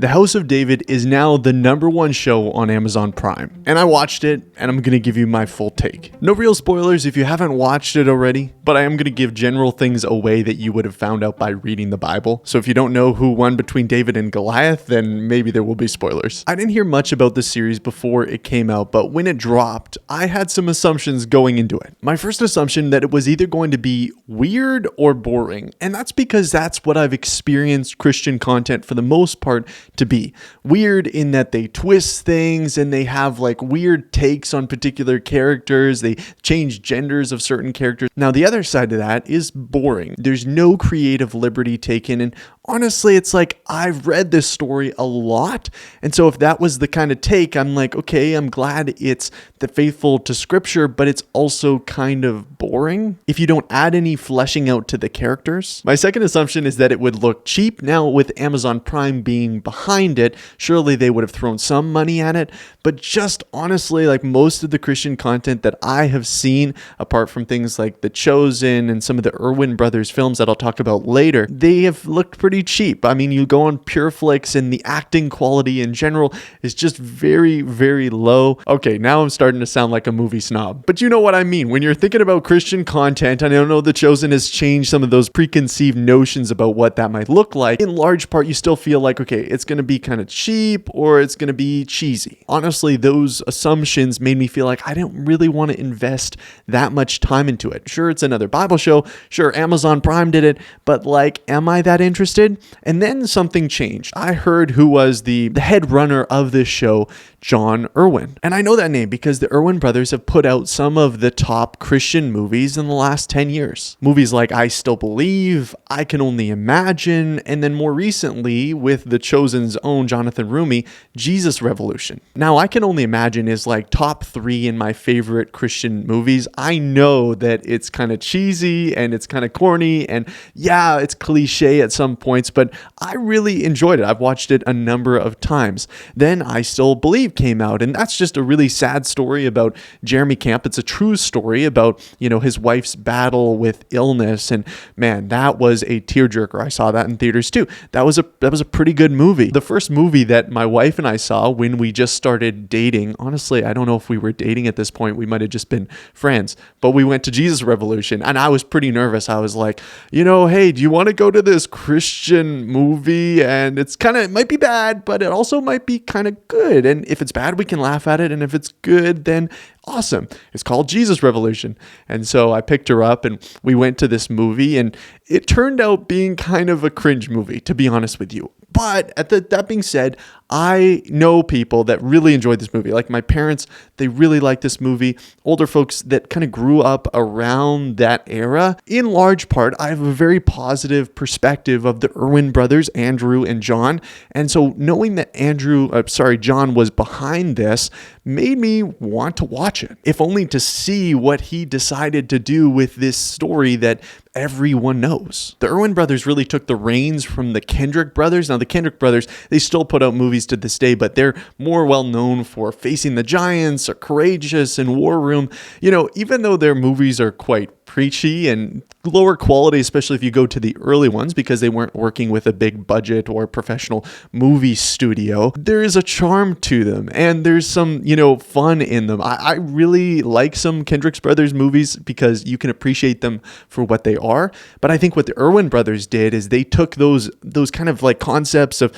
The House of David is now the #1 show on Amazon Prime, and I watched it, and I'm going to give you my full take. No real spoilers if you haven't watched it already, but I am going to give general things away that you would have found out by reading the Bible. So if you don't know who won between David and Goliath, then maybe there will be spoilers. I didn't hear much about this series before it came out, but when it dropped, I had some assumptions going into it. My first assumption that it was either going to be weird or boring, and that's because that's what I've experienced Christian content for the most part to be. Weird in that they twist things and they have like weird takes on particular characters. They change genders of certain characters. Now, the other side of that is boring. There's no creative liberty taken. And honestly, it's like I've read this story a lot. And so if that was the kind of take, I'm like, okay, I'm glad it's faithful to scripture, but it's also kind of boring if you don't add any fleshing out to the characters. My second assumption is that it would look cheap. Now, with Amazon Prime being behind it, surely they would have thrown some money at it. But just honestly, like most of the Christian content that I have seen, apart from things like The Chosen and some of the Irwin brothers films that I'll talk about later, they have looked pretty cheap. I mean, you go on PureFlix and the acting quality in general is just very, very low. Okay, now I'm starting to sound like a movie snob, but you know what I mean. When you're thinking about Christian content, and I know The Chosen has changed some of those preconceived notions about what that might look like. In large part, you still feel like, okay, it's going to be kind of cheap or it's going to be cheesy. Honestly, those assumptions made me feel like I don't really want to invest that much time into it. Sure, it's another Bible show. Sure, Amazon Prime did it, but like, am I that interested? And then something changed. I heard who was the head runner of this show, John Irwin. And I know that name because the Irwin brothers have put out some of the top Christian movies in the last 10 years. Movies like I Still Believe, I Can Only Imagine, and then more recently with The Chosen's own Jonathan Rumi, Jesus Revolution. Now, I Can Only Imagine is like top 3 in my favorite Christian movies. I know that it's kind of cheesy and it's kind of corny and yeah, it's cliche at some points, but I really enjoyed it. I've watched it a number of times. Then I Still Believe came out, and that's just a really sad story about Jeremy Camp. It's a true story about, his wife's battle with illness, and man, that was a tearjerker. I saw that in theaters too. That was a pretty good movie. The first movie that my wife and I saw when we just started dating, honestly, I don't know if we were dating at this point. We might have just been friends, but we went to Jesus Revolution, and I was pretty nervous. I was like, hey, do you want to go to this Christian movie? And it might be bad, but it also might be kind of good. And if it's bad, we can laugh at it. And if it's good, then awesome. It's called Jesus Revolution. And so I picked her up and we went to this movie, and it turned out being kind of a cringe movie, to be honest with you. But that being said, I know people that really enjoyed this movie. Like my parents, they really like this movie. Older folks that kind of grew up around that era. In large part, I have a very positive perspective of the Irwin brothers, Andrew and John. And so knowing that John was behind this made me want to watch it, if only to see what he decided to do with this story that everyone knows. The Irwin brothers really took the reins from the Kendrick brothers. Now, the Kendrick brothers, they still put out movies to this day, but they're more well known for Facing the Giants or Courageous and War Room. Even though their movies are quite preachy and lower quality, especially if you go to the early ones, because they weren't working with a big budget or professional movie studio, there is a charm to them and there's some, fun in them. I really like some Kendrick brothers movies because you can appreciate them for what they are. But I think what the Irwin brothers did is they took those kind of like concepts of,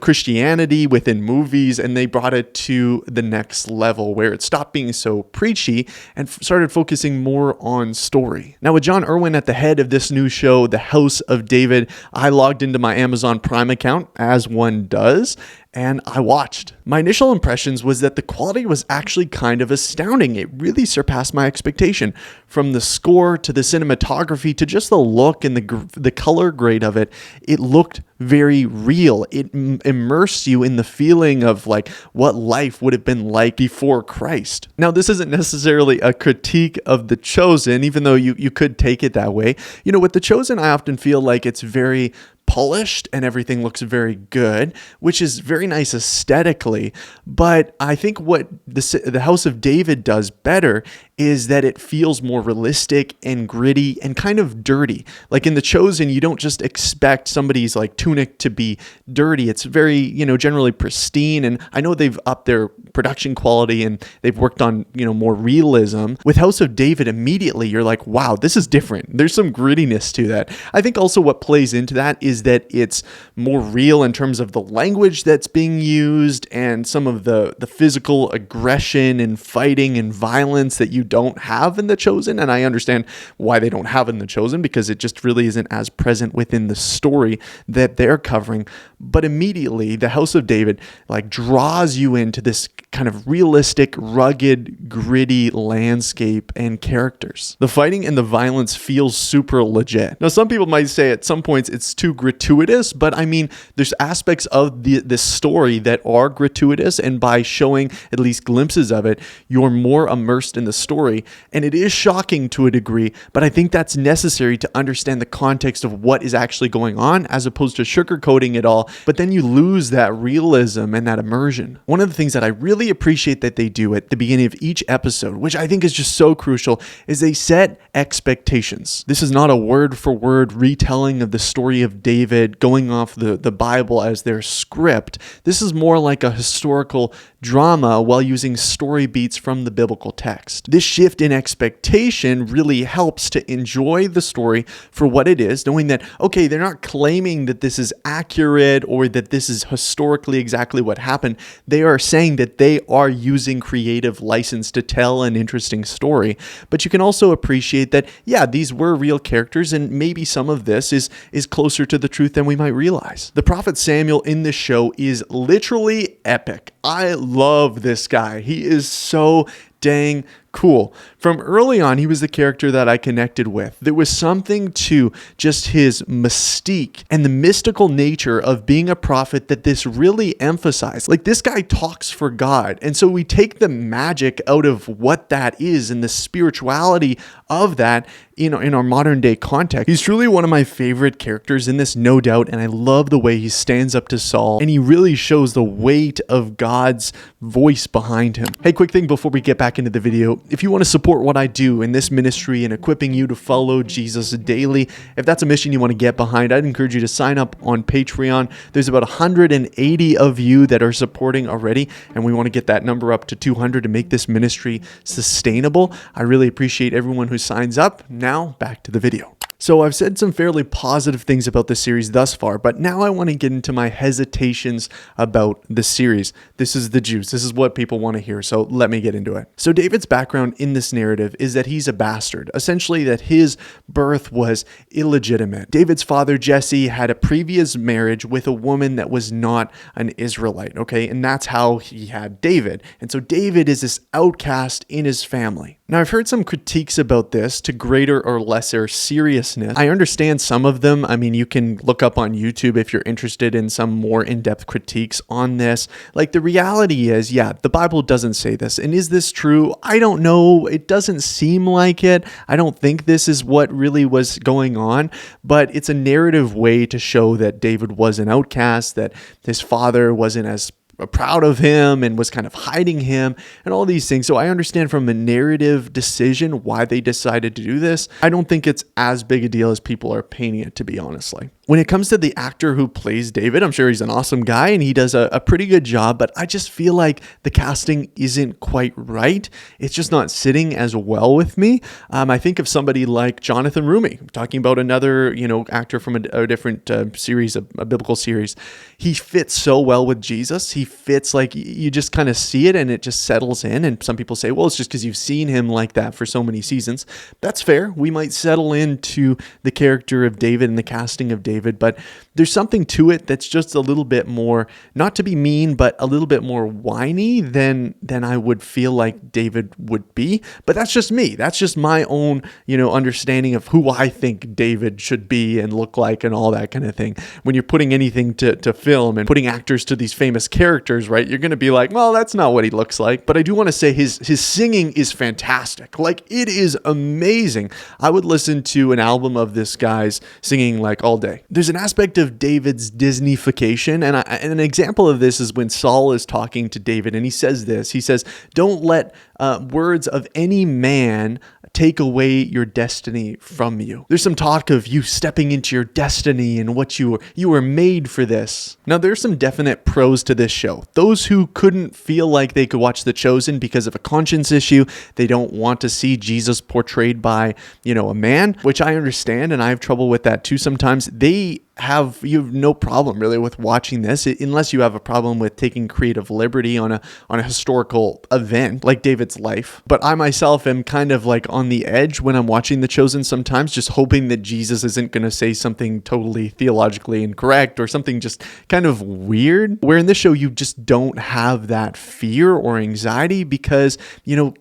Christianity within movies, and they brought it to the next level where it stopped being so preachy and started focusing more on story. Now, with John Irwin at the head of this new show, The House of David, I logged into my Amazon Prime account, as one does, and I watched. My initial impressions was that the quality was actually kind of astounding. It really surpassed my expectation. From the score to the cinematography to just the look and the color grade of it, it looked very real. It immersed you in the feeling of like what life would have been like before Christ. Now, this isn't necessarily a critique of The Chosen, even though you could take it that way. With The Chosen, I often feel like it's very polished and everything looks very good, which is very nice aesthetically. But I think what the House of David does better is that it feels more realistic and gritty and kind of dirty. Like in The Chosen, you don't just expect somebody's like tunic to be dirty. It's very, generally pristine. And I know they've upped their production quality and they've worked on, more realism. With House of David, immediately you're like, wow, this is different. There's some grittiness to that. I think also what plays into that is that it's more real in terms of the language that's being used and some of the physical aggression and fighting and violence that you don't have in The Chosen. And I understand why they don't have it in The Chosen, because it just really isn't as present within the story that they're covering. But immediately the House of David like draws you into this kind of realistic, rugged, gritty landscape and characters. The fighting and the violence feels super legit. Now, some people might say at some points it's too gratuitous, but I mean, there's aspects of this story that are gratuitous, and by showing at least glimpses of it, you're more immersed in the story. And it is shocking to a degree, but I think that's necessary to understand the context of what is actually going on, as opposed to sugarcoating it all. But then you lose that realism and that immersion. One of the things that I really appreciate that they do at the beginning of each episode, which I think is just so crucial, is they set expectations. This is not a word for word retelling of the story of David going off the Bible as their script. This is more like a historical drama while using story beats from the biblical text. This shift in expectation really helps to enjoy the story for what it is, knowing that, okay, they're not claiming that this is accurate or that this is historically exactly what happened. They are saying that they are using creative license to tell an interesting story. But you can also appreciate that, yeah, these were real characters, and maybe some of this is closer to the truth than we might realize. The prophet Samuel in this show is literally epic. I love this guy. He is so dang cool. From early on, he was the character that I connected with. There was something to just his mystique and the mystical nature of being a prophet that this really emphasized. Like, this guy talks for God. And so we take the magic out of what that is and the spirituality of that, in our modern day context. He's truly one of my favorite characters in this, no doubt. And I love the way he stands up to Saul, and he really shows the weight of God's voice behind him. Hey, quick thing before we get back into the video. If you want to support what I do in this ministry and equipping you to follow Jesus daily, if that's a mission you want to get behind, I'd encourage you to sign up on Patreon. There's about 180 of you that are supporting already, and we want to get that number up to 200 to make this ministry sustainable. I really appreciate everyone who signs up. Now, back to the video. So I've said some fairly positive things about the series thus far, but now I want to get into my hesitations about the series. This is the juice. This is what people want to hear, so let me get into it. So David's background in this narrative is that he's a bastard, essentially that his birth was illegitimate. David's father, Jesse, had a previous marriage with a woman that was not an Israelite, okay? And that's how he had David. And so David is this outcast in his family. Now, I've heard some critiques about this to greater or lesser seriousness. I understand some of them. I mean, you can look up on YouTube if you're interested in some more in-depth critiques on this. Like, the reality is, yeah, the Bible doesn't say this. And is this true? I don't know. It doesn't seem like it. I don't think this is what really was going on, but it's a narrative way to show that David was an outcast, that his father wasn't as proud of him and was kind of hiding him and all these things. So I understand from a narrative decision why they decided to do this. I don't think it's as big a deal as people are painting it to be, honestly. When it comes to the actor who plays David, I'm sure he's an awesome guy and he does a pretty good job, but I just feel like the casting isn't quite right. It's just not sitting as well with me. I think of somebody like Jonathan Rumi, talking about another, actor from a different series, a biblical series. He fits so well with Jesus. He fits, like, you just kind of see it and it just settles in. And some people say, well, it's just because you've seen him like that for so many seasons. That's fair. We might settle into the character of David and the casting of David, but there's something to it that's just a little bit more, not to be mean, but a little bit more whiny than I would feel like David would be. But that's just me. That's just my own, understanding of who I think David should be and look like and all that kind of thing. When you're putting anything to film and putting actors to these famous characters, characters, right, you're going to be like, well, that's not what he looks like. But I do want to say his singing is fantastic. Like, it is amazing. I would listen to an album of this guy's singing like all day. There's an aspect of David's Disneyfication, and an example of this is when Saul is talking to David, and he says this. He says, don't let words of any man take away your destiny from you. There's some talk of you stepping into your destiny and what you were made for this. Now, there's some definite pros to this show. Those who couldn't feel like they could watch The Chosen because of a conscience issue, they don't want to see Jesus portrayed by, a man, which I understand, and I have trouble with that too sometimes. You have no problem really with watching this unless you have a problem with taking creative liberty on a historical event like David's life. But I myself am kind of like on the edge when I'm watching The Chosen sometimes, just hoping that Jesus isn't going to say something totally theologically incorrect or something just kind of weird. Where in this show you just don't have that fear or anxiety because,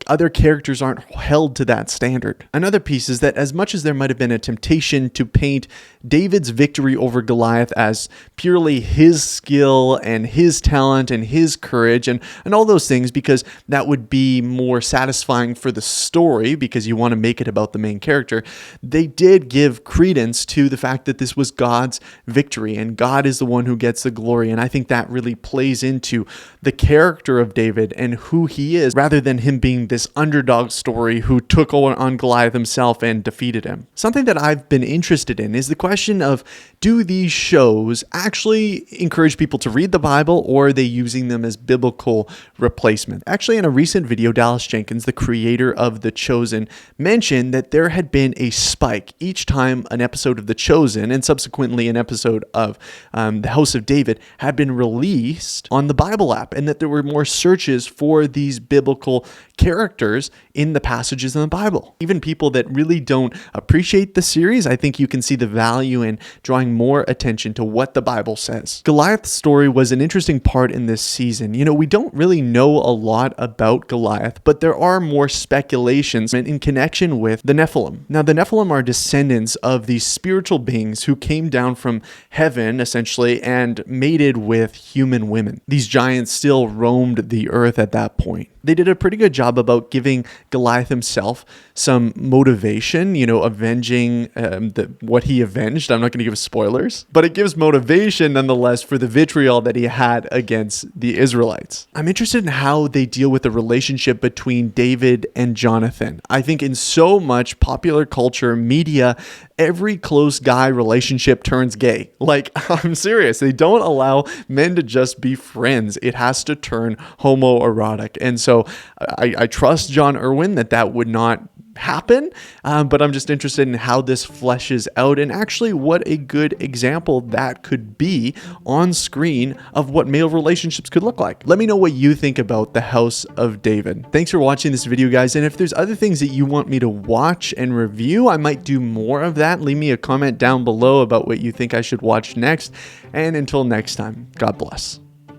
other characters aren't held to that standard. Another piece is that as much as there might have been a temptation to paint David's victory over Goliath as purely his skill and his talent and his courage and all those things, because that would be more satisfying for the story because you want to make it about the main character, they did give credence to the fact that this was God's victory and God is the one who gets the glory. And I think that really plays into the character of David and who he is, rather than him being this underdog story who took on Goliath himself and defeated him. Something that I've been interested in is the question of, do these shows actually encourage people to read the Bible, or are they using them as biblical replacement? Actually, in a recent video, Dallas Jenkins, the creator of The Chosen, mentioned that there had been a spike each time an episode of The Chosen and subsequently an episode of The House of David had been released on the Bible app, and that there were more searches for these biblical characters in the passages in the Bible. Even people that really don't appreciate the series, I think you can see the value in drawing more attention to what the Bible says. Goliath's story was an interesting part in this season. We don't really know a lot about Goliath, but there are more speculations in connection with the Nephilim. Now, the Nephilim are descendants of these spiritual beings who came down from heaven, essentially, and mated with human women. These giants still roamed the earth at that point. They did a pretty good job about giving Goliath himself some motivation, avenging what he avenged. I'm not going to give spoilers, but it gives motivation nonetheless for the vitriol that he had against the Israelites. I'm interested in how they deal with the relationship between David and Jonathan. I think in so much popular culture, media, every close guy relationship turns gay. Like, I'm serious. They don't allow men to just be friends. It has to turn homoerotic. And so I trust John Irwin that would not happen, but I'm just interested in how this fleshes out and actually what a good example that could be on screen of what male relationships could look like. Let me know what you think about The House of David. Thanks for watching this video, guys, and if there's other things that you want me to watch and review, I might do more of that. Leave me a comment down below about what you think I should watch next, and until next time, God bless.